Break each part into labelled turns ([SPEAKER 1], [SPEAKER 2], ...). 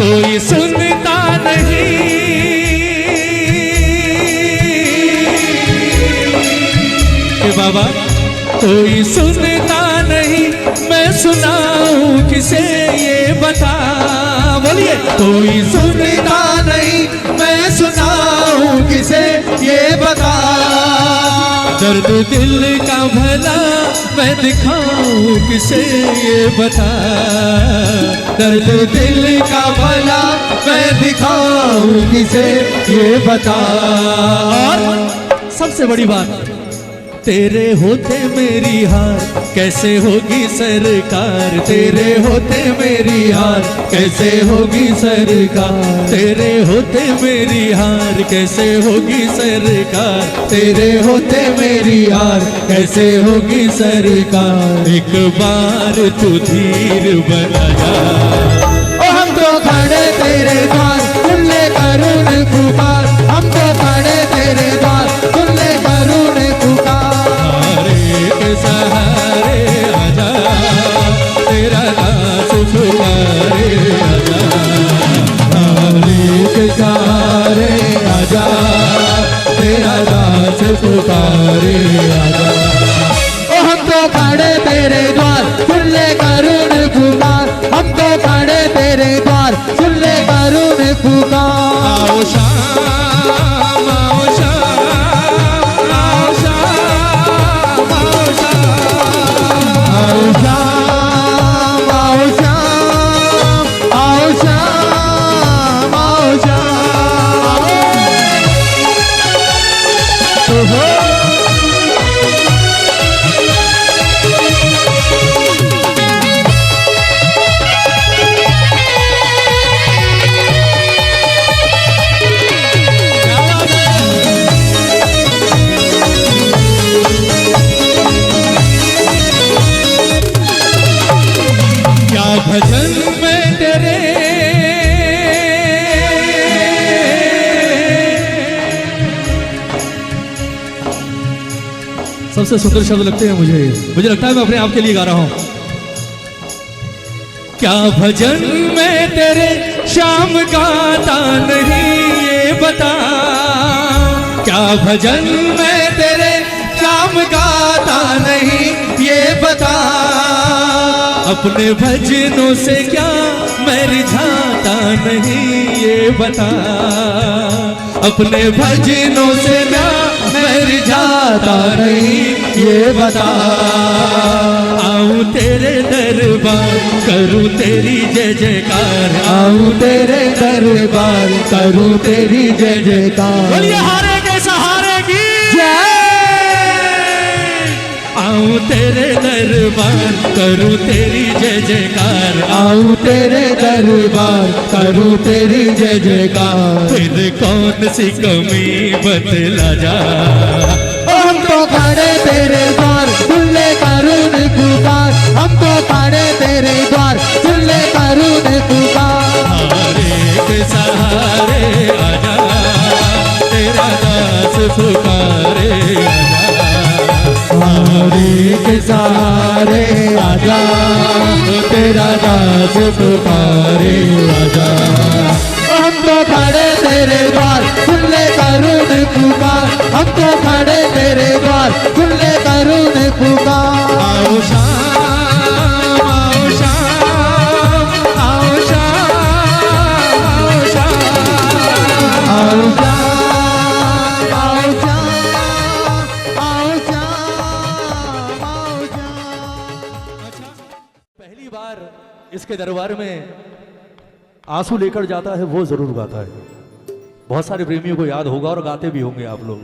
[SPEAKER 1] कोई सुनता नहीं, कि बाबा कोई सुनता नहीं, मैं सुनाऊं किसे ये बता। बोलिए कोई सुनता नहीं, मैं सुनाऊं किसे ये बता। दर्द दिल का भला मैं दिखाऊं किसे ये बता। दर्द दिल का भला मैं दिखाऊं किसे ये बता। और सबसे बड़ी बात, तेरे होते मेरी हार कैसे होगी सरकार। तेरे होते मेरी हार कैसे होगी सरकार। तेरे होते मेरी हार कैसे होगी सरकार। तेरे होते मेरी हार कैसे होगी सरकार। एक बार तू धीर बना जा,
[SPEAKER 2] ओ हम तो खड़े तेरे द्वार, सुन ले करुण पुकार। हम तो खड़े तेरे द्वार, सुन ले करुण पुकार।
[SPEAKER 1] सहारे आजा, तेरा दास पुकारे आजा।
[SPEAKER 2] हरे के सहारे आजा, तेरा दास पुकारे आजा। ओ हम तो खड़े तेरे द्वार, सुन ले करुण पुकार। हम तो खड़े तेरे द्वार, सुन ले करुण पुकार।
[SPEAKER 1] आओ शाम, आओ शाम, आओ शाम, आओ शाम।
[SPEAKER 2] आओ शाम, आओ शाम, आओ शाम, आओ शाम। ओहो
[SPEAKER 1] क्या भजन में तेरे सबसे सुंदर शब्द लगते हैं मुझे लगता है मैं अपने आप के लिए गा रहा हूं। क्या भजन में तेरे शाम गाता नहीं ये बता। क्या भजन में तेरे शाम गाता नहीं ये बता। अपने भजनों से क्या मैं रिझाता नहीं ये बता। अपने भजनों से क्या मैं रिझाता नहीं ये बता। आऊं तेरे दरबार करूं तेरी जय जयकार।
[SPEAKER 2] आऊं तेरे दरबार करूं तेरी जय जयकार।
[SPEAKER 1] बोलिए हारे के सहारे की
[SPEAKER 2] जय।
[SPEAKER 1] आऊं तेरे दरबार करूं तेरी जय जयकार।
[SPEAKER 2] आऊं तेरे दरबार करूं तेरी जय जयकार।
[SPEAKER 1] फिर कौन सी कमी बतला जा।
[SPEAKER 2] हम तो खड़े तेरे द्वार, सुन ले करुण पुकार। हम तो खड़े तेरे द्वार, सुन ले करुण पुकार।
[SPEAKER 1] हारे के सहारे आजा, तेरा दास पुकारे आजा।
[SPEAKER 2] हरे के सहारे आजा, तेरा दास पुकारे आजा। हम तो खड़े तेरे द्वार, सुन ले करुण पुकार। हम तो खड़े तेरे द्वार, सुन ले करुण पुकार।
[SPEAKER 1] आओ शाम, आओ शाम, आओ शाम, आओ शाम।
[SPEAKER 2] आओ शाम, आओ शाम, आओ शाम, आओ शाम।
[SPEAKER 3] पहली बार इसके दरबार में आंसू लेकर जाता है वो जरूर गाता है। बहुत सारे प्रेमियों को याद होगा और गाते भी होंगे आप लोग।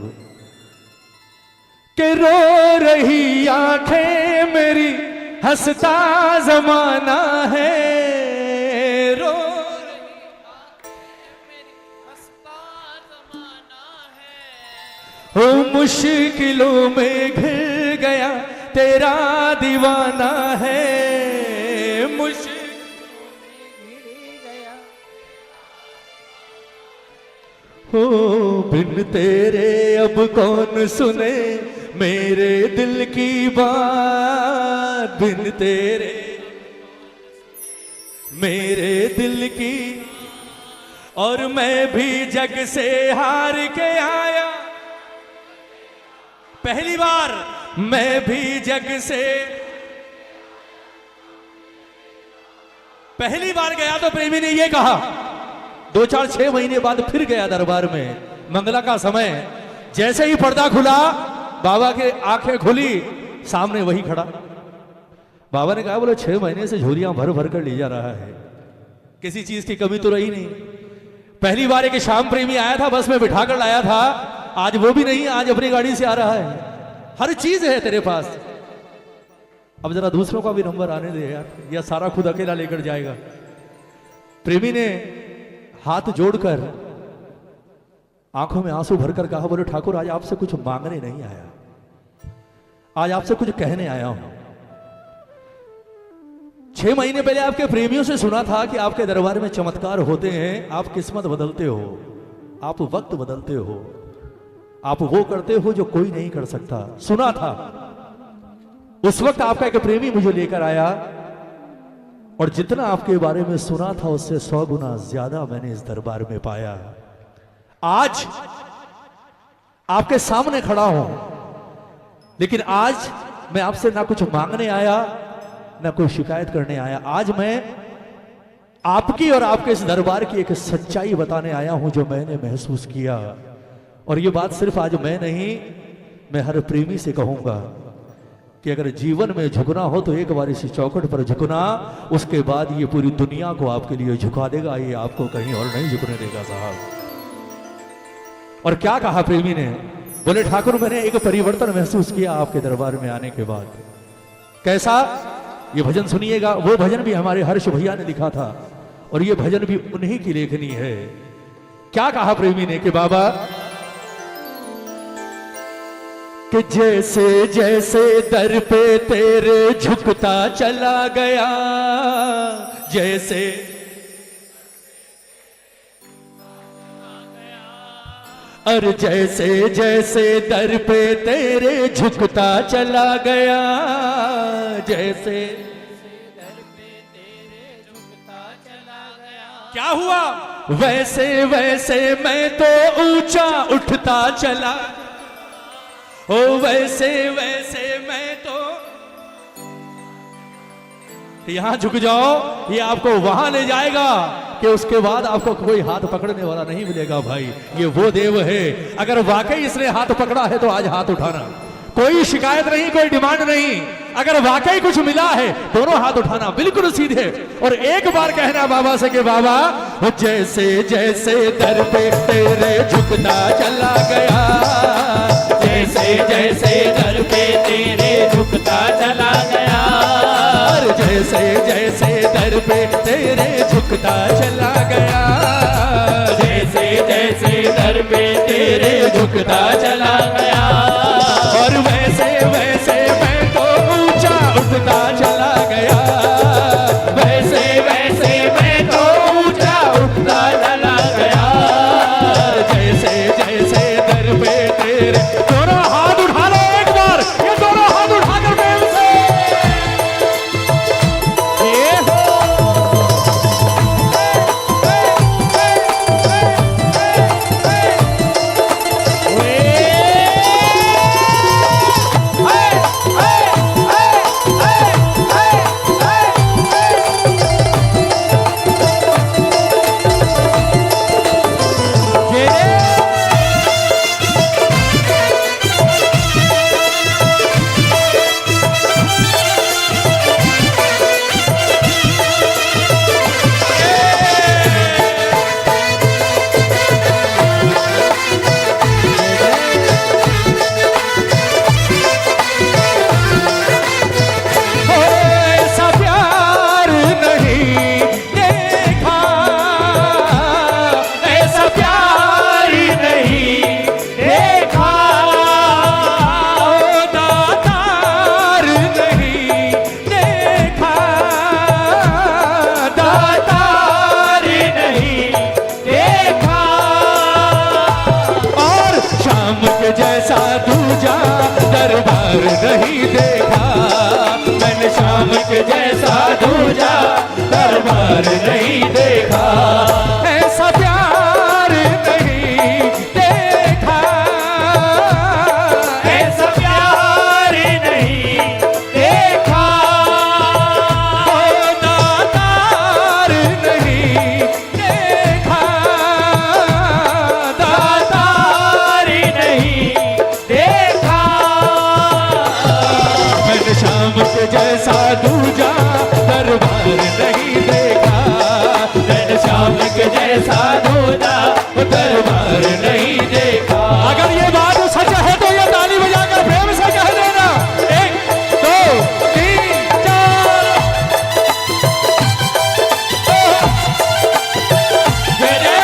[SPEAKER 1] कि रो रही आंखें मेरी हंसता जमाना है। रो रही आंखें मेरी हंसता जमाना है। हो मुश्किलों में घिर गया तेरा दीवाना है। हो बिन तेरे अब कौन सुने मेरे दिल की बात। बिन तेरे मेरे दिल की
[SPEAKER 3] और मैं भी जग से हार के आया, पहली बार मैं भी जग से, पहली बार गया तो प्रेमी ने ये कहा। 2-4-6 महीने बाद फिर गया दरबार में, मंगला का समय, जैसे ही पर्दा खुला बाबा के आंखें खुली, सामने वही खड़ा। बाबा ने कहा, बोले 6 महीने से झोलियां भर भर कर ले जा रहा है, किसी चीज की कमी तो रही नहीं। पहली बार एक श्याम प्रेमी आया था, बस में बिठा कर लाया था, आज वो भी नहीं, आज अपनी गाड़ी से आ रहा है, हर चीज है तेरे पास। अब जरा दूसरों का भी नंबर आने दे यार, या सारा खुद अकेला लेकर जाएगा। प्रेमी ने हाथ जोड़कर आंखों में आंसू भरकर कहा, बोले ठाकुर आज आपसे कुछ मांगने नहीं आया, आज आपसे कुछ कहने आया हूं। 6 महीने पहले आपके प्रेमियों से सुना था कि आपके दरबार में चमत्कार होते हैं, आप किस्मत बदलते हो, आप वक्त बदलते हो, आप वो करते हो जो कोई नहीं कर सकता, सुना था। उस वक्त आपका एक प्रेमी मुझे लेकर आया और जितना आपके बारे में सुना था उससे 100 गुना ज्यादा मैंने इस दरबार में पाया। आज आपके सामने खड़ा हूं, लेकिन आज मैं आपसे ना कुछ मांगने आया ना कोई शिकायत करने आया। आज मैं आपकी और आपके इस दरबार की एक सच्चाई बताने आया हूं जो मैंने महसूस किया। और ये बात सिर्फ आज मैं नहीं, मैं हर प्रेमी से कहूंगा कि अगर जीवन में झुकना हो तो एक बार इसी चौखट पर झुकना, उसके बाद ये पूरी दुनिया को आपके लिए झुका देगा, ये आपको कहीं और नहीं झुकने देगा साहब। और क्या कहा प्रेमी ने, बोले ठाकुर मैंने एक परिवर्तन महसूस किया आपके दरबार में आने के बाद। कैसा? ये भजन सुनिएगा, वो भजन भी हमारे हर्ष भैया ने लिखा था और ये भजन भी उन्हीं की लेखनी है। क्या कहा प्रेमी ने कि बाबा कि जैसे जैसे दर पे तेरे झुकता चला गया, जैसे और जैसे जैसे दर पे तेरे झुकता चला गया, जैसे दर पे तेरे झुकता चला गया, क्या हुआ? वैसे वैसे मैं तो ऊंचा उठता चला, ओ वैसे वैसे मैं तो, यहां झुक जाओ, ये आपको वहां ले जाएगा कि उसके बाद आपको कोई हाथ पकड़ने वाला नहीं मिलेगा। भाई ये वो देव है, अगर वाकई इसने हाथ पकड़ा है तो आज हाथ उठाना, कोई शिकायत नहीं, कोई डिमांड नहीं। अगर वाकई कुछ मिला है दोनों हाथ उठाना बिल्कुल सीधे, और एक बार कहना बाबा से कि बाबा जैसे जैसे दर पे तेरे झुकता चला गया, जैसे जैसे दर पे तेरे झुकता चला गया, और जैसे जैसे दर पे तेरे झुकता चला गया, जैसे जैसे दर पे तेरे झुकता चला गया, और वैसे वैसे मैं तो ऊंचा उठता चला गया, वैसे वैसे मैं तो ऊंचा उठता चला गया, जैसे जैसे दर पे तेरे। दोनों हाथ उठा लो एक बार, ये दोनों हाथ उठाकर प्रेम से ये हो। जैसा दूजा दरबार नहीं देखा, मैंने शाम के जैसा दूजा दरबार नहीं देखा, ऐसा प्यार
[SPEAKER 1] श्याम के जैसा दूजा दरबार नहीं देखा।
[SPEAKER 3] अगर ये बात सच है तो ये ताली बजाकर प्रेम से कह देना। 1 2 3 4।
[SPEAKER 1] जय जय।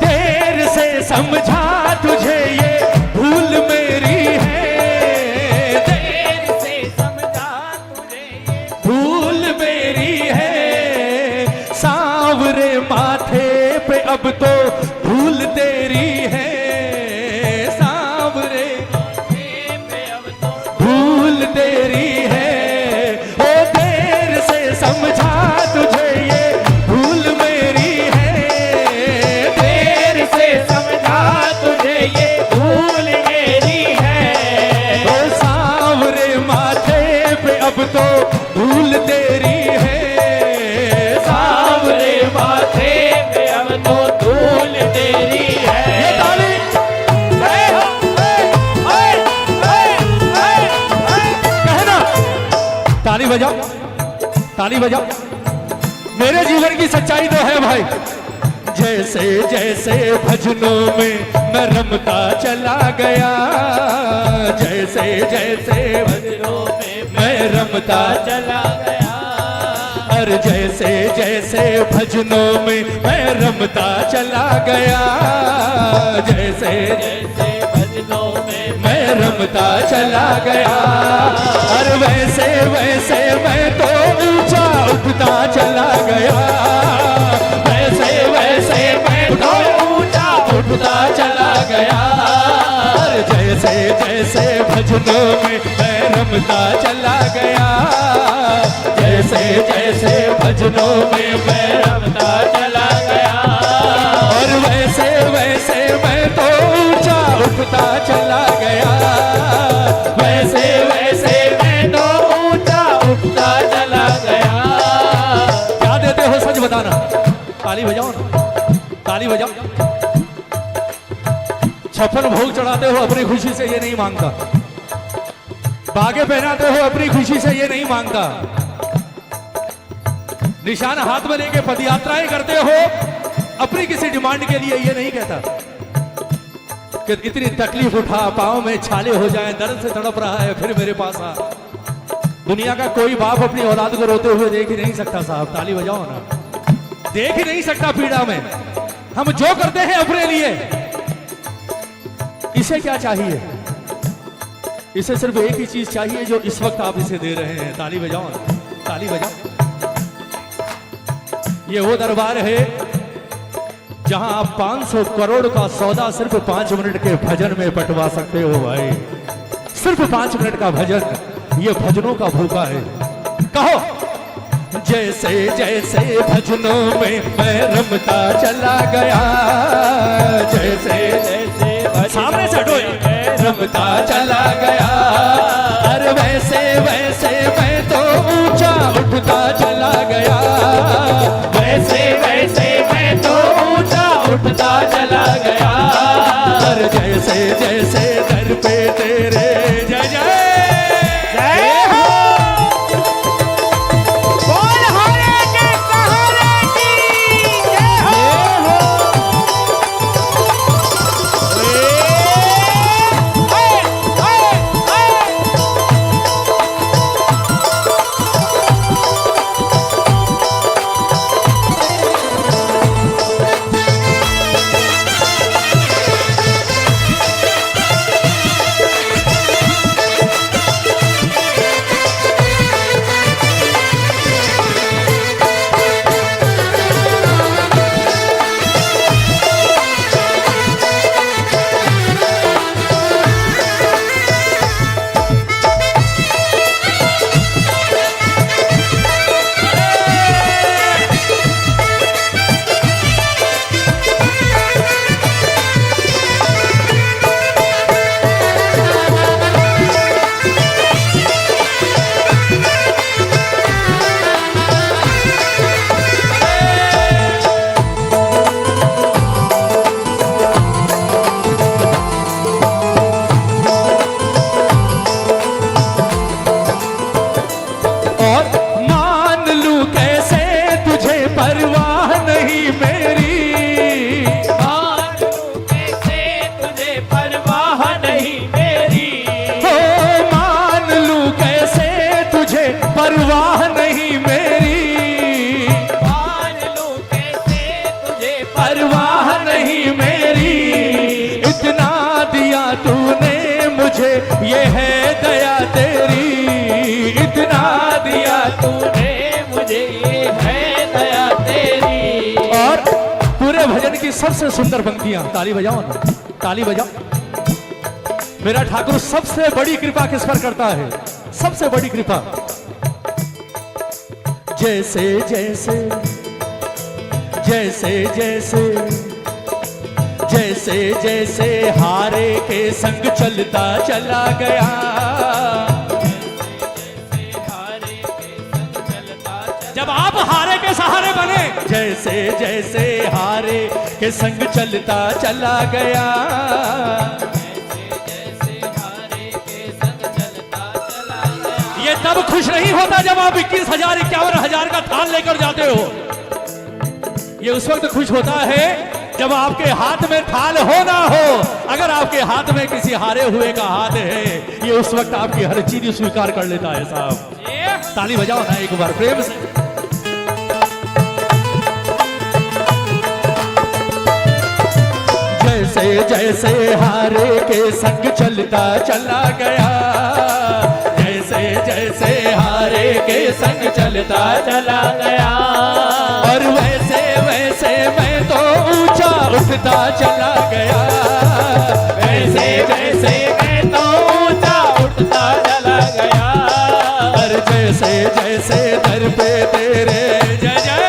[SPEAKER 1] देर से समझा तुझे ये भूल मेरी है, देर से समझा तुझे ये भूल मेरी है। सांवरे माथे पे अब तो भूल तेरी है, सांवरे माथे पे अब तो भूल तेरी है। ओ देर से समझा तुझे ये भूल मेरी है, देर से समझा तुझे ये भूल मेरी है। ओ सांवरे माथे पे अब तो भूल तेरी है, सांवरे माथे पे अब तो भूल तेरी है। ये ताली
[SPEAKER 3] कहना, ताली बजाओ, ताली बजाओ। मेरे जीवन की सच्चाई तो है भाई। जैसे जैसे भजनों में मैं रमता चला गया, जैसे जैसे भजनों में मैं रमता चला गया। और जैसे जैसे भजनों में मैं रमता चला गया, जैसे जैसे भजनों में मैं रमता चला गया। और वैसे वैसे मैं तो ऊंचा उठता चला गया, वैसे वैसे मैं तो ऊंचा उठता चला गया। और जैसे जैसे भजनों में मैं रमता चला गया, जैसे जैसे भजनों में मैं रमता चला गया। और वैसे वैसे मैं तो ऊंचा उठता चला गया, वैसे वैसे मैं तो ऊंचा उठता चला गया। क्या देते हो सच बताना। ताली बजाओ ना, ताली बजाओ। 56 भोग चढ़ाते हो अपनी खुशी से, ये नहीं मांगता। बागे पहनाते हो अपनी खुशी से, ये नहीं मांगता। निशान हाथ में लेके पदयात्राएं करते हो अपनी किसी डिमांड के लिए, ये नहीं कहता कि इतनी तकलीफ उठा, पांव में छाले हो जाएं, दर्द से तड़प रहा है, फिर मेरे पास आ। दुनिया का कोई बाप अपनी औलाद को रोते हुए देख ही नहीं सकता साहब। ताली बजाओ ना, देख ही नहीं सकता पीड़ा में। हम जो करते हैं अपने लिए, इसे क्या चाहिए? इसे सिर्फ एक ही चीज चाहिए जो इस वक्त आप इसे दे रहे हैं। ताली बजाओ ना, ताली बजाओ। ये वो दरबार है जहां आप 500 करोड़ का सौदा सिर्फ 5 मिनट के भजन में पटवा सकते हो भाई। सिर्फ 5 मिनट का भजन, ये भजनों का भूखा है। कहो, जैसे जैसे भजनों में मैं रमता चला गया, जैसे जैसे सामने से हटो, रमता चला गया। और वैसे वैसे मैं तो ऊंचा उठता चला गया, वैसे वैसे मैं तो ऊंचा उठता चला गया। और जैसे जैसे दर पे तेरे जय जय जय हो, बोल हरे के सहारे की जय हो। सबसे सुंदर पंक्तियां, ताली बजाओ ना, ताली बजाओ। मेरा ठाकुर सबसे बड़ी कृपा किस पर करता है? सबसे बड़ी कृपा। जैसे जैसे जैसे जैसे जैसे जैसे हारे के संग चलता चला गया, जब आप हारे के सहारे बने, जैसे जैसे हारे के संग चलता चला गया, ये तब खुश नहीं होता जब आप 21,000 51,000 का थाल लेकर जाते हो। ये उस वक्त खुश होता है जब आपके हाथ में थाल हो ना हो। अगर आपके हाथ में किसी हारे हुए का हाथ है, ये उस वक्त आपकी हर चीज स्वीकार कर लेता है। साहब ताली बजाओ ना एक बार प्रेम से। जैसे जैसे हारे के संग चलता चला गया, जैसे जैसे हारे के संग चलता चला गया, और वैसे वैसे मैं तो ऊंचा उठता चला गया, वैसे वैसे मैं तो ऊंचा उठता चला गया, और जैसे जैसे दर पे तेरे जय जय।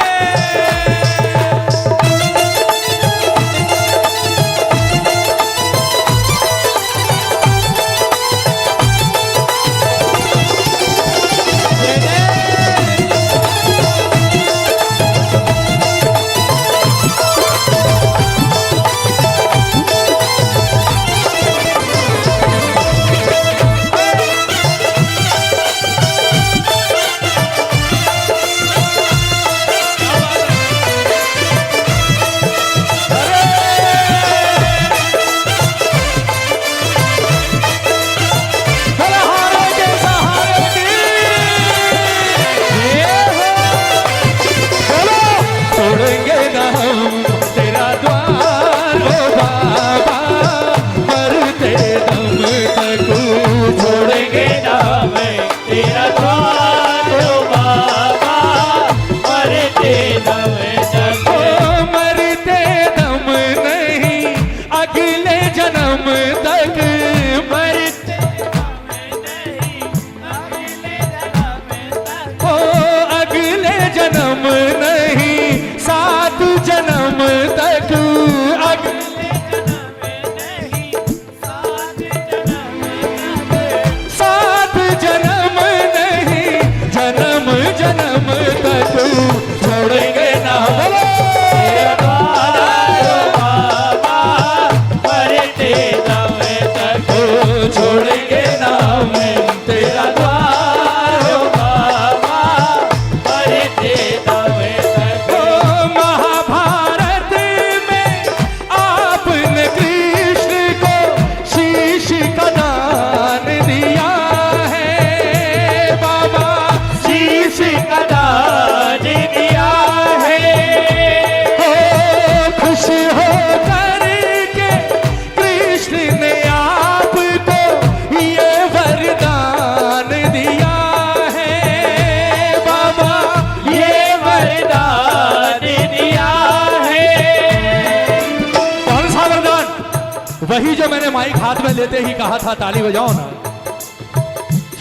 [SPEAKER 3] वही जो मैंने माइक हाथ में लेते ही कहा था ताली बजाओ ना।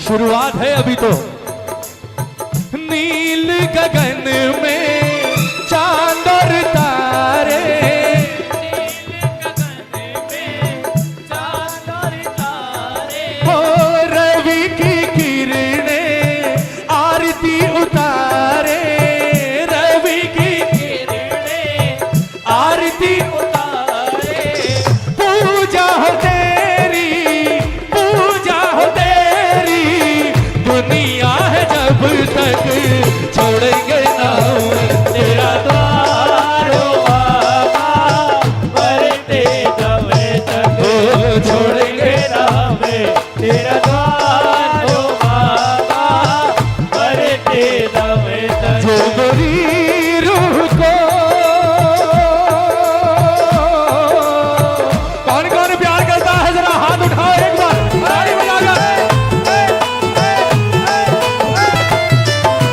[SPEAKER 3] शुरुआत है अभी तो। नील गगन में चांद और तारे, हो रवि की किरणें आरती उतारे, रवि की किरणें आरती उतारे, पूजा हो तेरी, पूजा हो तेरी, दुनिया है जब तक छोड़ेंगे ना तेरा द्वार हो बाबा, मरते दमे तक छोड़ेंगे ना तेरा द्वार हो बाबा, मरते दमे तक। जो मेरी रूह को कौन कौन प्यार करता है जरा हाथ उठाओ एक बार, ताली बजाकर।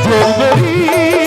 [SPEAKER 3] जो मेरी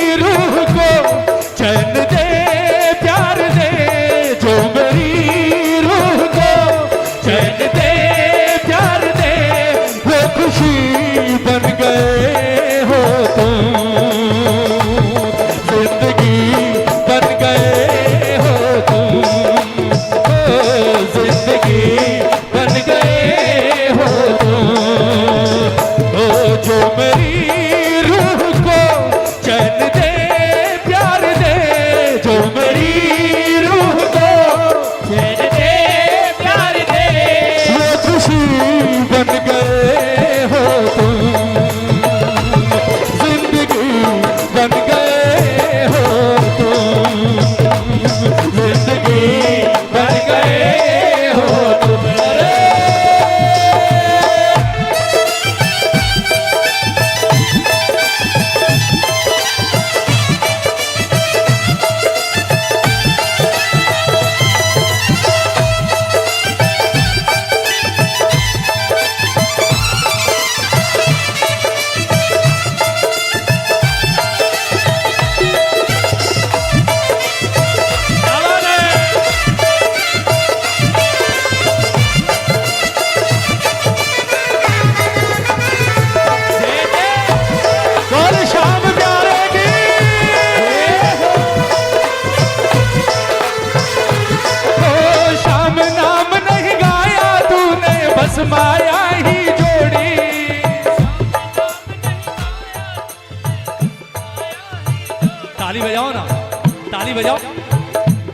[SPEAKER 3] बजाओ,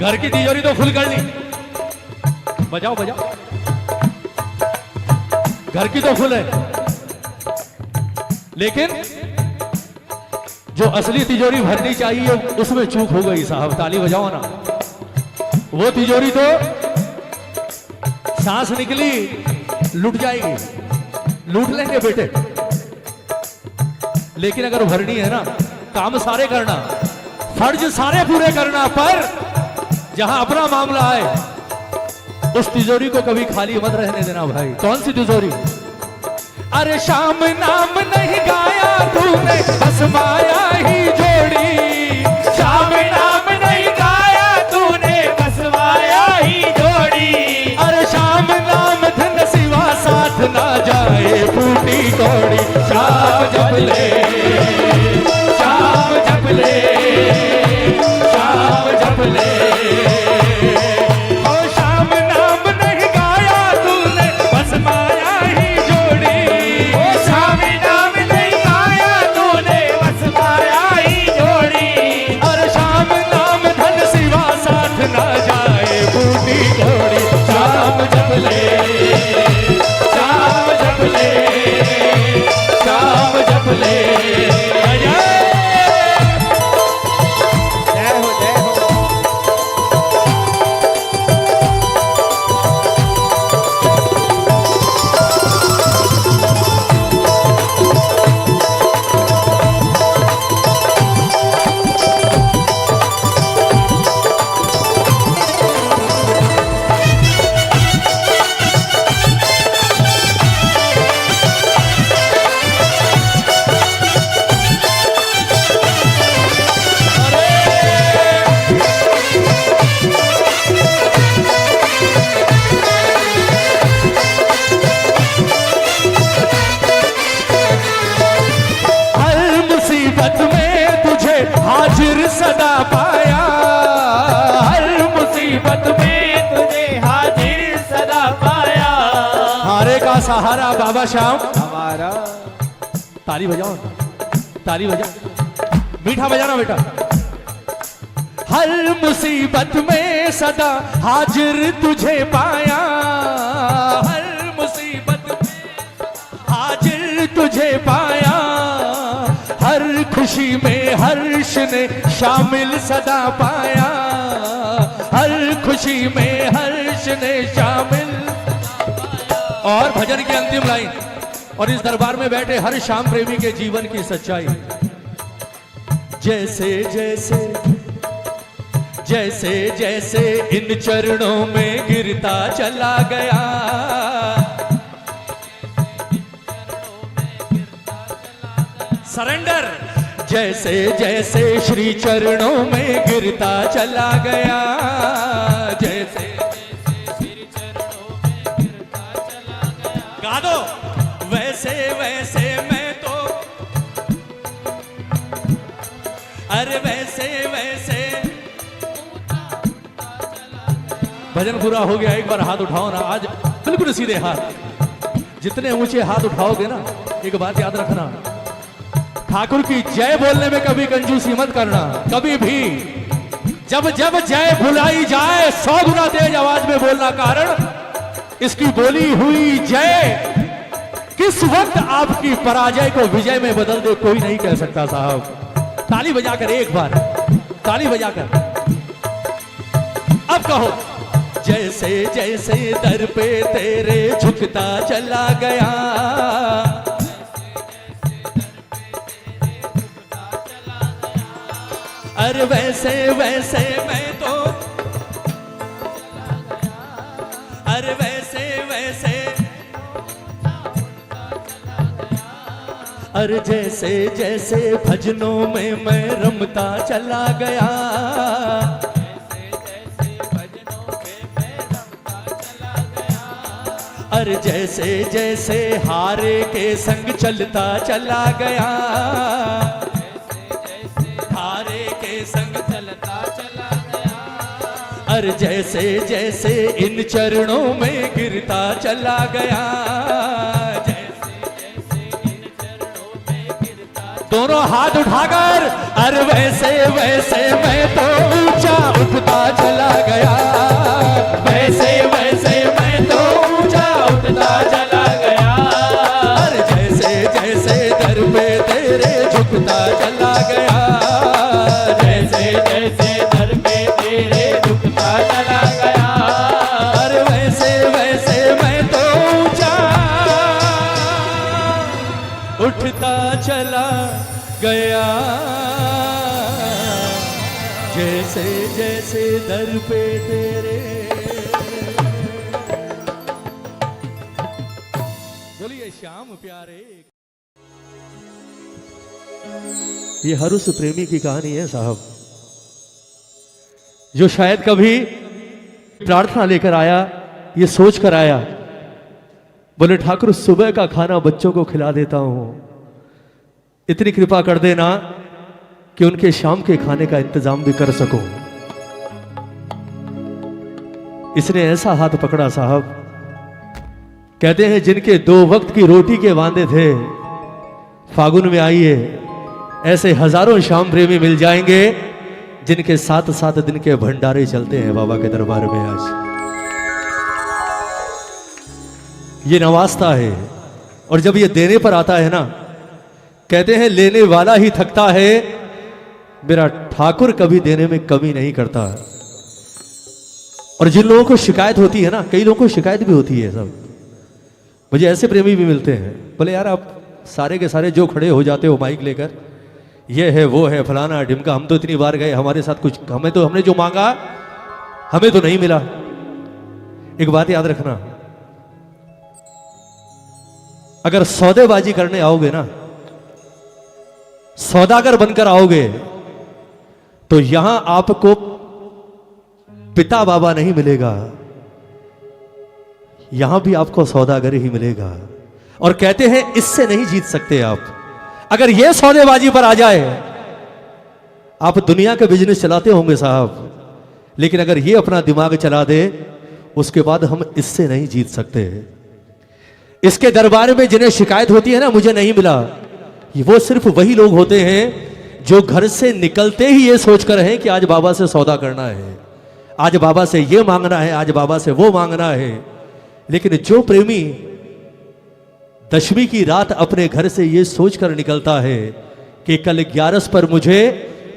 [SPEAKER 3] घर की तिजोरी तो फुल कर ली, बजाओ बजाओ, घर की तो फुल है, लेकिन जो असली तिजोरी भरनी चाहिए उसमें चूक हो गई साहब। ताली बजाओ ना। वो तिजोरी तो सांस निकली लुट जाएगी, लूट लेंगे बेटे, लेकिन अगर भरनी है ना, काम सारे करना, फर्ज सारे पूरे करना, पर जहां अपना मामला आए उस तिजोरी को कभी खाली मत रहने देना भाई। कौन सी तिजोरी? अरे शाम नाम नहीं गाया तूने, बस माया ही जोड़ी।
[SPEAKER 1] शाम नाम नहीं गाया तूने, बस माया ही जोड़ी।
[SPEAKER 3] अरे शाम नाम धन सिवा साथ ना जाए फूटी कौड़ी। शाम जब ले, शाम जब ले, शाम जब ले, ओ शाम नाम नहीं गाया तूने, बस माया ही जोड़ी।
[SPEAKER 1] ओ शाम नाम नहीं गाया तूने, बस माया ही जोड़ी।
[SPEAKER 3] और शाम नाम धन सिवा साथ ना जाए फूटी कौड़ी। शाम जब ले, शाम जब ले, शाम जब ले।
[SPEAKER 1] जय हो जय हो।
[SPEAKER 3] हाजिर सदा पाया, हर मुसीबत
[SPEAKER 1] में तुझे हाजिर सदा पाया।
[SPEAKER 3] हारे का सहारा बाबा श्याम
[SPEAKER 1] हमारा।
[SPEAKER 3] ताली बजाओ, ताली बजाओ, मीठा बजाना बेटा। हर मुसीबत में सदा हाजिर तुझे पाया, हर मुसीबत में हाजिर तुझे पाया। हर खुशी में हर्ष ने शामिल सदा पाया, हर खुशी में हर्ष ने शामिल। और भजन की अंतिम लाइन, और इस दरबार में बैठे हर श्याम प्रेमी के जीवन की सच्चाई। जैसे जैसे जैसे जैसे इन चरणों में गिरता चला गया, सरेंडर। जैसे जैसे श्री चरणों में गिरता चला गया, जैसे श्री चरणों में गिरता चला गया। गा दो। वैसे वैसे मैं तो, अरे वैसे वैसे। भजन पूरा हो गया, एक बार हाथ उठाओ ना। आज बिल्कुल सीधे हाथ, जितने ऊंचे हाथ उठाओगे ना, एक बात याद रखना, ठाकुर की जय बोलने में कभी कंजूसी मत करना, कभी भी। जब जब जय बुलाई जाए 100 गुना तेज आवाज में बोलना, कारण इसकी बोली हुई जय किस वक्त आपकी पराजय को विजय में बदल दे कोई नहीं कह सकता साहब। ताली बजाकर एक बार, ताली बजाकर अब कहो। जैसे जैसे दर पे तेरे झुकता चला गया, अरे वैसे वैसे मैं तो, अरे वैसे वैसे। अरे जैसे जैसे भजनों में मैं रमता चला गया, अरे जैसे जैसे हारे के संग चलता चला गया, हारे के संग चलता चला गया। अरे जैसे जैसे इन चरणों में गिरता चला गया, जैसे जैसे इन चरणों में गिरता। दोनों हाथ उठाकर, अरे वैसे वैसे मैं तो ऊंचा उठता चला गया, वैसे वैसे मैं तो ऊंचा उठता चला गया, अरे जैसे जैसे दर पे तेरे झुकता चला गया, जैसे जैसे दर पे तेरे झुकता चला गया, अरे वैसे वैसे मैं तो ऊंचा उठता चला गया, जैसे जैसे दर पे तेरे। बोलिए श्याम प्यारे। ये हर उस प्रेमी की कहानी है साहब, जो शायद कभी प्रार्थना लेकर आया, ये सोच कर आया, बोले ठाकुर सुबह का खाना बच्चों को खिला देता हूं, इतनी कृपा कर देना कि उनके शाम के खाने का इंतजाम भी कर सकूं। इसने ऐसा हाथ पकड़ा साहब, कहते हैं जिनके 2 वक्त की रोटी के वांदे थे, फागुन में आइए ऐसे हजारों श्याम प्रेमी मिल जाएंगे जिनके 7-7 दिन के भंडारे चलते हैं बाबा के दरबार में। आज ये नवाजता है, और जब ये देने पर आता है ना, कहते हैं लेने वाला ही थकता है, मेरा ठाकुर कभी देने में कमी नहीं करता। और जिन लोगों को शिकायत होती है ना, कई लोगों को शिकायत भी होती है सब, मुझे ऐसे प्रेमी भी मिलते हैं, बोले यार आप सारे के सारे जो खड़े हो जाते हो माइक लेकर, ये है वो है फलाना ढिमका, हम तो इतनी बार गए, हमारे साथ कुछ हमने जो मांगा हमें तो नहीं मिला। एक बात याद रखना, अगर सौदेबाजी करने आओगे ना, सौदागर बनकर आओगे, तो यहां आपको पिता बाबा नहीं मिलेगा, यहां भी आपको सौदागर ही मिलेगा। और कहते हैं इससे नहीं जीत सकते आप। अगर यह सौदेबाजी पर आ जाए, आप दुनिया का बिजनेस चलाते होंगे साहब, लेकिन अगर ये अपना दिमाग चला दे, उसके बाद हम इससे नहीं जीत सकते। इसके दरबार में जिन्हें शिकायत होती है ना मुझे नहीं मिला, वो सिर्फ वही लोग होते हैं जो घर से निकलते ही ये सोचकर हैं कि आज बाबा से सौदा करना है, आज बाबा से ये मांगना है, आज बाबा से वो मांगना है। लेकिन जो प्रेमी दशमी की रात अपने घर से ये सोचकर निकलता है कि कल 11 पर मुझे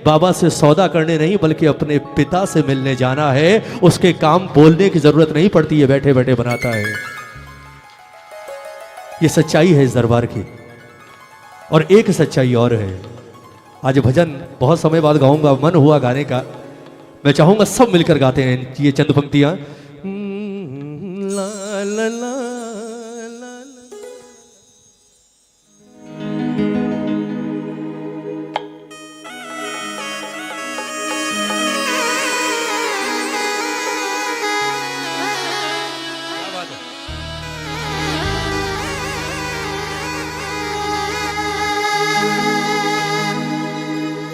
[SPEAKER 3] बाबा से सौदा करने नहीं बल्कि अपने पिता से मिलने जाना है, उसके काम बोलने की जरूरत नहीं पड़ती है, बैठे बैठे बनाता है। ये सच्चाई है इस दरबार की। और एक सच्चाई और है, आज भजन बहुत समय बाद गाऊंगा, मन हुआ गाने का, मैं चाहूंगा सब मिलकर गाते हैं ये चंद पंक्तियां। ला ला ला ला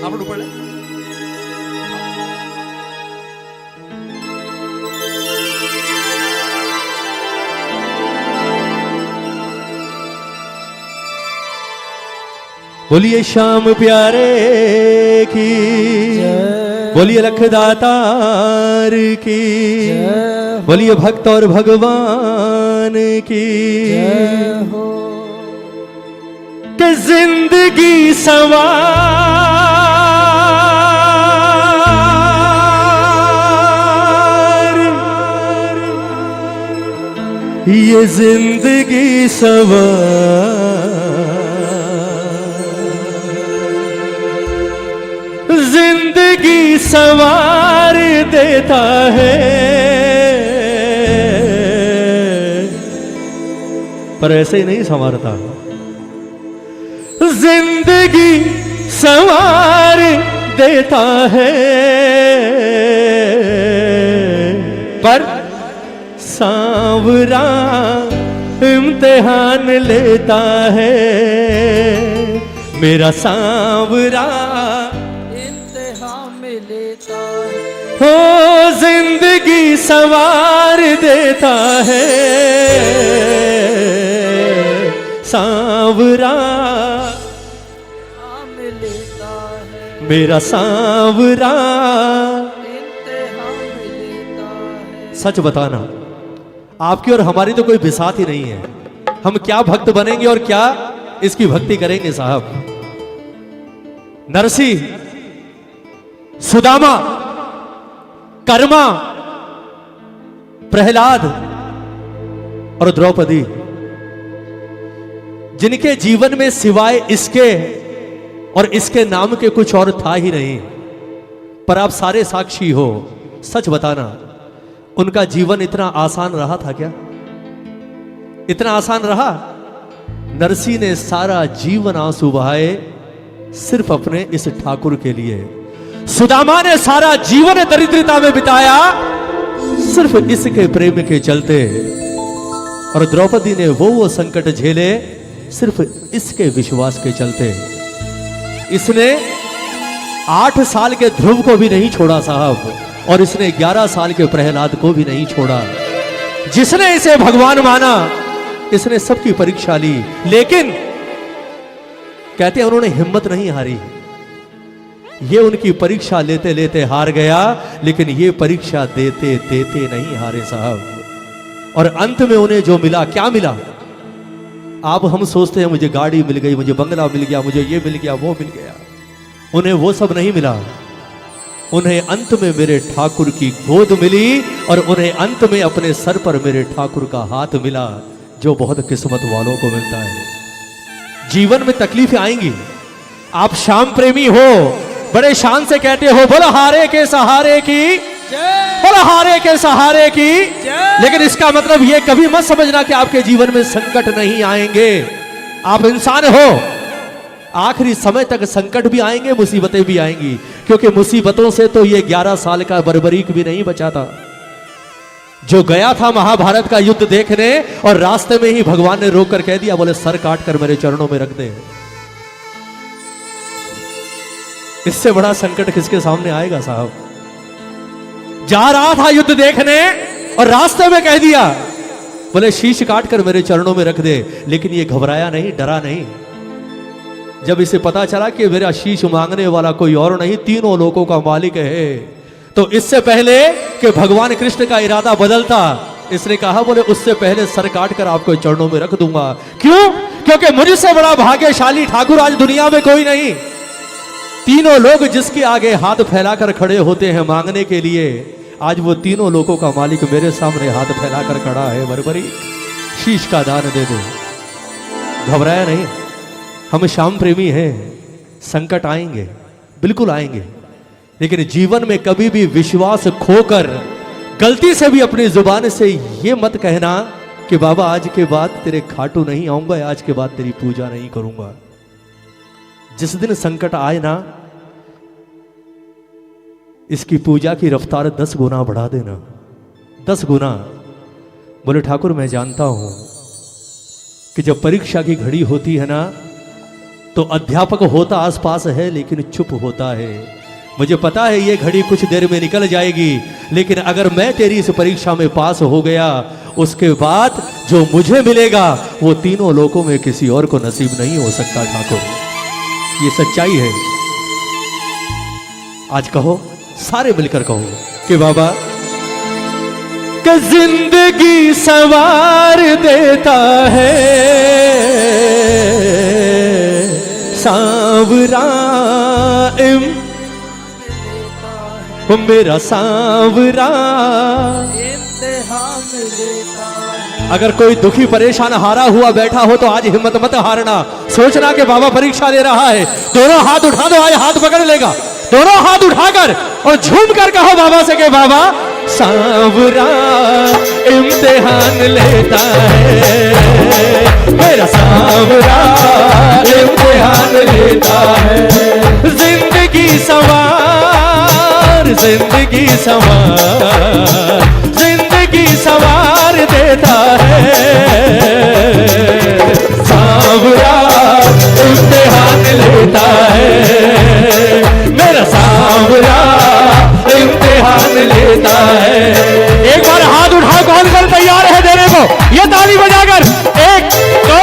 [SPEAKER 3] आपण ऊपर ले। बोलिए श्याम प्यारे की, बोलिए लखदातार की, बोलिए भक्त और भगवान की, कि जिंदगी सवार, ये जिंदगी सवार, जिंदगी सवार देता है, पर ऐसे ही नहीं संवारता। जिंदगी संवार देता है, पर सांवरा इम्तिहान लेता है, मेरा सांवरा इम्तिहान में लेता है। हो जिंदगी संवार देता है, सांवरा मेरा सांवरा। सच बताना, आपकी और हमारी तो कोई बिसात ही नहीं है। हम क्या भक्त बनेंगे और क्या इसकी भक्ति करेंगे साहब। नरसी, सुदामा, कर्मा, प्रहलाद और द्रौपदी, जिनके जीवन में सिवाय इसके और इसके नाम के कुछ और था ही नहीं, पर आप सारे साक्षी हो। सच बताना, उनका जीवन इतना आसान रहा था क्या? इतना आसान रहा? नरसी ने सारा जीवन आंसू बहाए सिर्फ अपने इस ठाकुर के लिए। सुदामा ने सारा जीवन दरिद्रता में बिताया सिर्फ इसके प्रेम के चलते। और द्रौपदी ने वो संकट झेले सिर्फ इसके विश्वास के चलते। इसने 8 साल के ध्रुव को भी नहीं छोड़ा साहब, और इसने 11 साल के प्रहलाद को भी नहीं छोड़ा। जिसने इसे भगवान माना, इसने सबकी परीक्षा ली, लेकिन कहते हैं उन्होंने हिम्मत नहीं हारी। ये उनकी परीक्षा लेते लेते हार गया, लेकिन ये परीक्षा देते देते नहीं हारे साहब। और अंत में उन्हें जो मिला, क्या मिला? आप हम सोचते हैं मुझे गाड़ी मिल गई, मुझे बंगला मिल गया, मुझे ये मिल गया, वो मिल गया। उन्हें वो सब नहीं मिला। उन्हें अंत में मेरे ठाकुर की गोद मिली, और उन्हें अंत में अपने सर पर मेरे ठाकुर का हाथ मिला, जो बहुत किस्मत वालों को मिलता है। जीवन में तकलीफें आएंगी। आप श्याम प्रेमी हो, बड़े शान से कहते हो बोलो हारे के सहारे की, बोलो हारे के सहारे की, लेकिन इसका मतलब ये कभी मत समझना कि आपके जीवन में संकट नहीं आएंगे। आप इंसान हो, आखिरी समय तक संकट भी आएंगे, मुसीबतें भी आएंगी, क्योंकि मुसीबतों से तो ये 11 साल का बर्बरीक भी नहीं बचा था, जो गया था महाभारत का युद्ध देखने, और रास्ते में ही भगवान ने रोक कर कह दिया, बोले सर काट कर मेरे चरणों में रख दे। इससे बड़ा संकट किसके सामने आएगा साहब? जा रहा था युद्ध देखने और रास्ते में कह दिया, बोले शीश काट कर मेरे चरणों में रख दे। लेकिन ये घबराया नहीं, डरा नहीं। जब इसे पता चला कि मेरा शीश मांगने वाला कोई और नहीं, तीनों लोगों का मालिक है, तो इससे पहले कि भगवान कृष्ण का इरादा बदलता, इसने कहा बोले उससे पहले सर काट कर आपको चरणों में रख दूंगा। क्यों? क्योंकि मुझसे बड़ा भाग्यशाली ठाकुर आज दुनिया में कोई नहीं। तीनों लोग जिसके आगे हाथ फैलाकर खड़े होते हैं मांगने के लिए, आज वो तीनों लोगों का मालिक मेरे सामने हाथ फैलाकर खड़ा है। बरबरी शीश का दान दे दो। घबराया नहीं। हम श्याम प्रेमी हैं। संकट आएंगे, बिल्कुल आएंगे, लेकिन जीवन में कभी भी विश्वास खोकर गलती से भी अपनी जुबान से ये मत कहना कि बाबा आज के बाद तेरे खाटू नहीं आऊंगा, आज के बाद तेरी पूजा नहीं करूंगा। जिस दिन संकट आए ना, इसकी पूजा की रफ्तार 10 गुना बढ़ा देना, 10 गुना। बोले ठाकुर मैं जानता हूं कि जब परीक्षा की घड़ी होती है ना, तो अध्यापक होता आसपास है लेकिन चुप होता है। मुझे पता है ये घड़ी कुछ देर में निकल जाएगी, लेकिन अगर मैं तेरी इस परीक्षा में पास हो गया, उसके बाद जो मुझे मिलेगा वो तीनों लोकों में किसी और को नसीब नहीं हो सकता। ठाकुर ये सच्चाई है। आज कहो, सारे मिलकर कहो कि बाबा कि जिंदगी संवार देता है सांवरा मेरा सांवरा। अगर कोई दुखी परेशान हारा हुआ बैठा हो तो आज हिम्मत मत हारना। सोचना कि बाबा परीक्षा ले रहा है। दोनों हाथ उठा दो, आज हाथ पकड़ लेगा। दोनों हाथ उठाकर और झूम कर कहो बाबा से कि बाबा सांवरा इम्तिहान लेता है मेरा सांवरा इम्तिहान लेता है। जिंदगी सवार, जिंदगी सवार, जिंदगी सवार देता है सांवरा इम्तिहान लेता है मेरा सांवरा इम्तिहान लेता है। एक बार हाथ उठाओ, कौन कौन तैयार है देने को? ये ताली बजाकर 1 2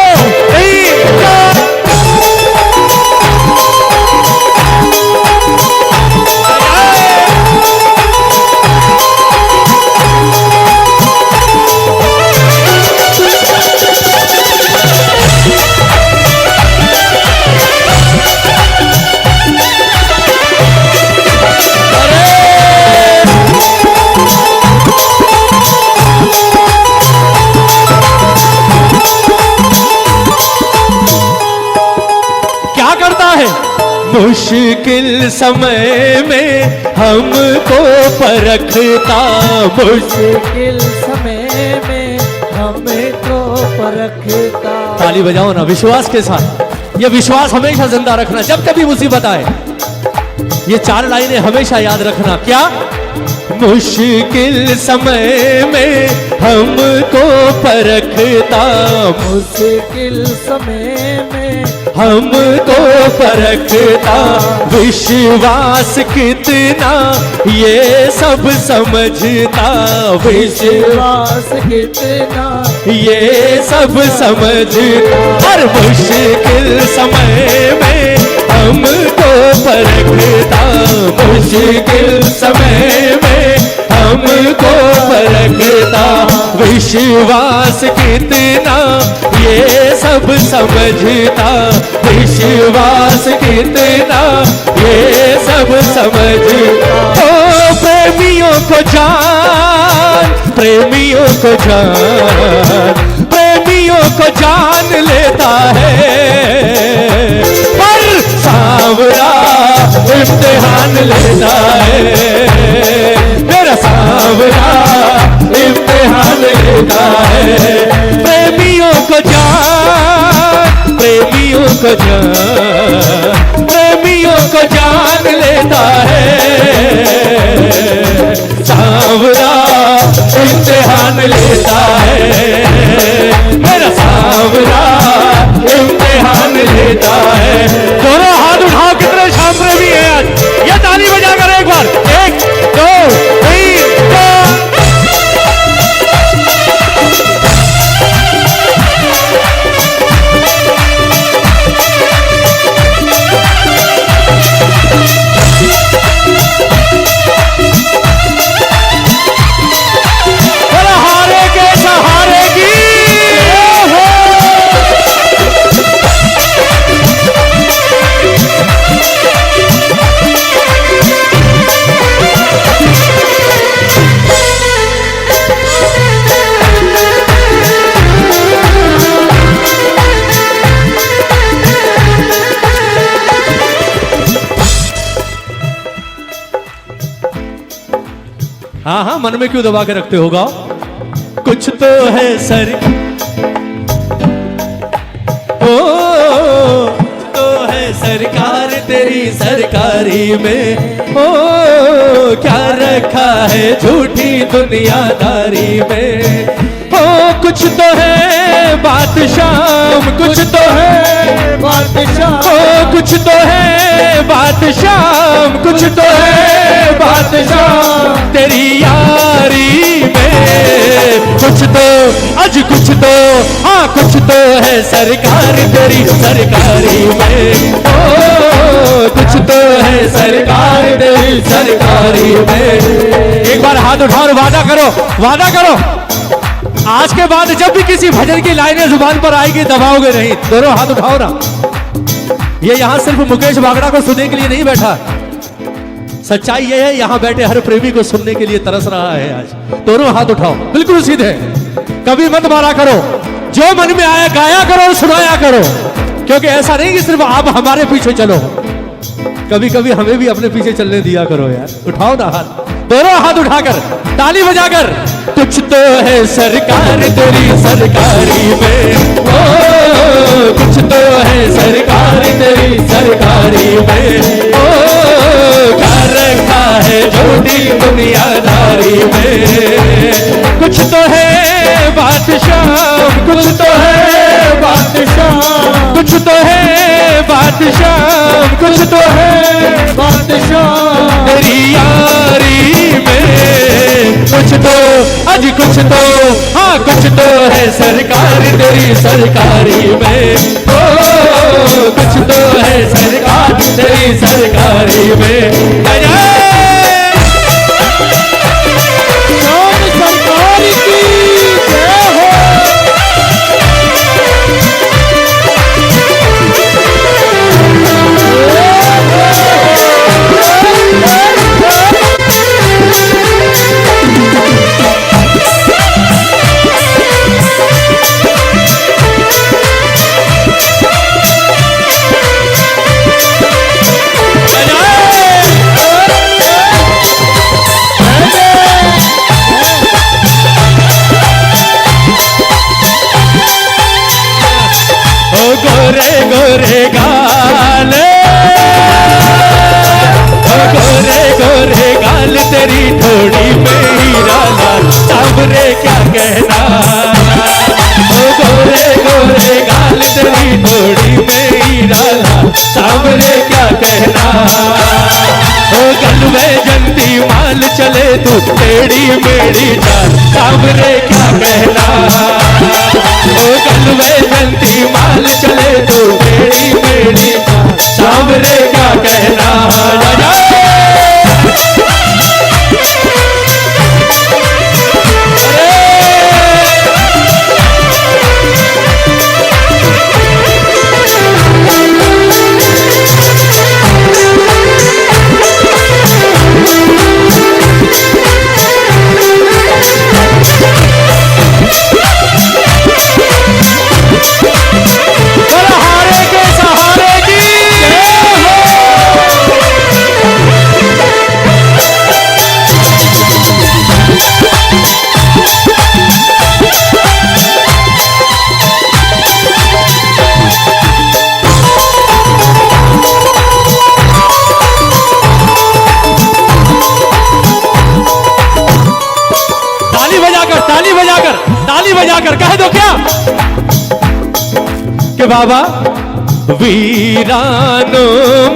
[SPEAKER 3] 3 4।
[SPEAKER 1] मुश्किल समय में हमको परखता,
[SPEAKER 2] मुश्किल समय में हमें तो परखता।
[SPEAKER 3] ताली बजाओ ना विश्वास के साथ। ये विश्वास हमेशा जिंदा रखना जब कभी मुसीबत आए। ये 4 लाइनें हमेशा याद रखना। क्या? मुश्किल समय में हमको परखता,
[SPEAKER 2] मुश्किल समय में
[SPEAKER 1] हमको परखता, विश्वास कितना ये सब समझता,
[SPEAKER 2] विश्वास कितना
[SPEAKER 1] ये सब समझता। हर मुश्किल समय में हमको परखता, मुश्किल समय में हमको परखता, विश्वास कितना ये सब समझता, विश्वास कितना ये सब समझता। ओ प्रेमियों को जान, प्रेमियों को जान, प्रेमियों को जान लेता है, पर सांवरा इम्तिहान लेता है, मेरा सांवरा इम्तिहान लेता है। प्रेमियों को जान, प्रेमियों को जान, प्रेमियों को जान लेता है, सांवरा इम्तिहान लेता है, मेरा सांवरा इम्तिहान लेता है। दोनों हाथ उठाओ, कितने शाम प्रेमी है आज, ये ताली बजा कर एक बार। 1 2 3 4। हारे के सहारे की हाँ हाँ, मन में क्यों दबा के रखते होगा? कुछ तो है सर, ओ तो है सरकार तेरी सरकारी में, ओ क्या रखा है झूठी दुनियादारी में। ओ कुछ तो है बात शाम, कुछ तो है
[SPEAKER 2] बात शाम,
[SPEAKER 1] ओ कुछ तो है बात शाम, कुछ तो है बात शाम तेरी यारी में। कुछ तो आज कुछ तो, हाँ कुछ तो है सरकार तेरी सरकारी में, ओ कुछ तो है सरकार तेरी सरकारी में। एक बार हाथ उठाओ और वादा करो, वादा करो, आज के बाद जब भी किसी भजन की लाइनें जुबान पर आएगी दबाओगे नहीं। दोनों हाथ उठाओ ना। ये यहां सिर्फ मुकेश बागड़ा को सुनने के लिए नहीं बैठा, सच्चाई ये है यहां बैठे हर प्रेमी को सुनने के लिए तरस रहा है आज। दोनों हाथ उठाओ बिल्कुल सीधे, कभी मत मारा करो, जो मन में आया गाया करो और सुनाया करो, क्योंकि ऐसा नहीं कि सिर्फ आप हमारे पीछे चलो, कभी कभी हमें भी अपने पीछे चलने दिया करो यार। उठाओ ना हाथ, दोनों हाथ उठाकर ताली बजाकर। कुछ तो है सरकार तेरी सरकारी में, ओ कुछ तो है सरकार तेरी सरकारी में, ओ क्या रखा है झूठी दुनियादारी में। कुछ तो है बात शाम, कुछ तो है बात शाम, कुछ तो है बात शाम, कुछ तो है बात शाम तेरी यारी में। कुछ तो आज कुछ तो, हाँ कुछ तो है सरकार तेरी सरकारी में, ओ कुछ तो है सरकार तेरी सरकारी में।
[SPEAKER 2] सरकार की जय हो।
[SPEAKER 1] क्या कहना, ओ गोरे गोरे गाल तेरी थोड़ी में हीरा लाल, सांवरे क्या कहना, ओ गल में जंती माल चले तू टेढ़ी मेढ़ी चाल, सांवरे क्या कहना, ओ गल में जंती माल चले तू टेढ़ी मेढ़ी चाल, सांवरे क्या कहना। ताली बजाकर कह दो क्या कि बाबा वीरानों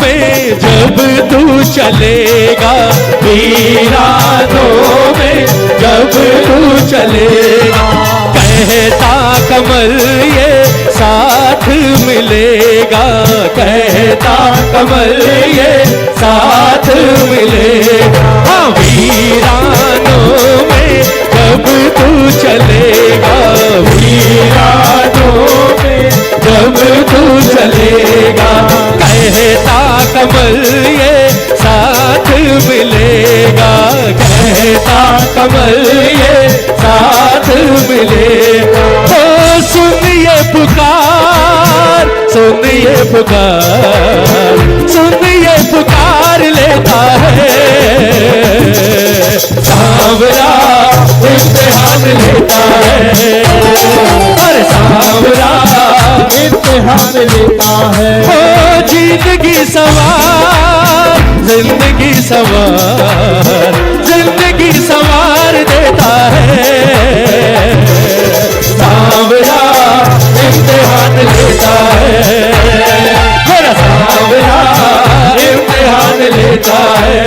[SPEAKER 1] में जब तू चलेगा, वीरानों में जब तू चलेगा, कहता कमल ये साथ मिलेगा, कहता कमल ये साथ मिलेगा। हाँ वीरानों में जब तू चलेगा, वीरानों में जब तू चलेगा, कहता कमल ये साथ मिलेगा, कहता कमल ये साथ मिलेगा। तो सुनिए पुकार, सुनिए पुकार, सुनिए पुकार लेता है सांवरा, इम्तिहान लेता है, अरे सांवरा इम्तिहान लेता है। ओ जिंदगी सवार, जिंदगी सवार, जिंदगी सवार देता है सांवरा, इम्तिहान लेता है, मेरा सांवरा इम्तिहान लेता है,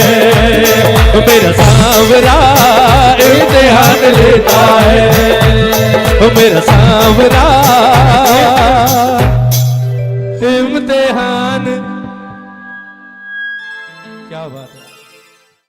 [SPEAKER 1] मेरा सांवरा इम्तिहान लेता है, मेरा सांवरा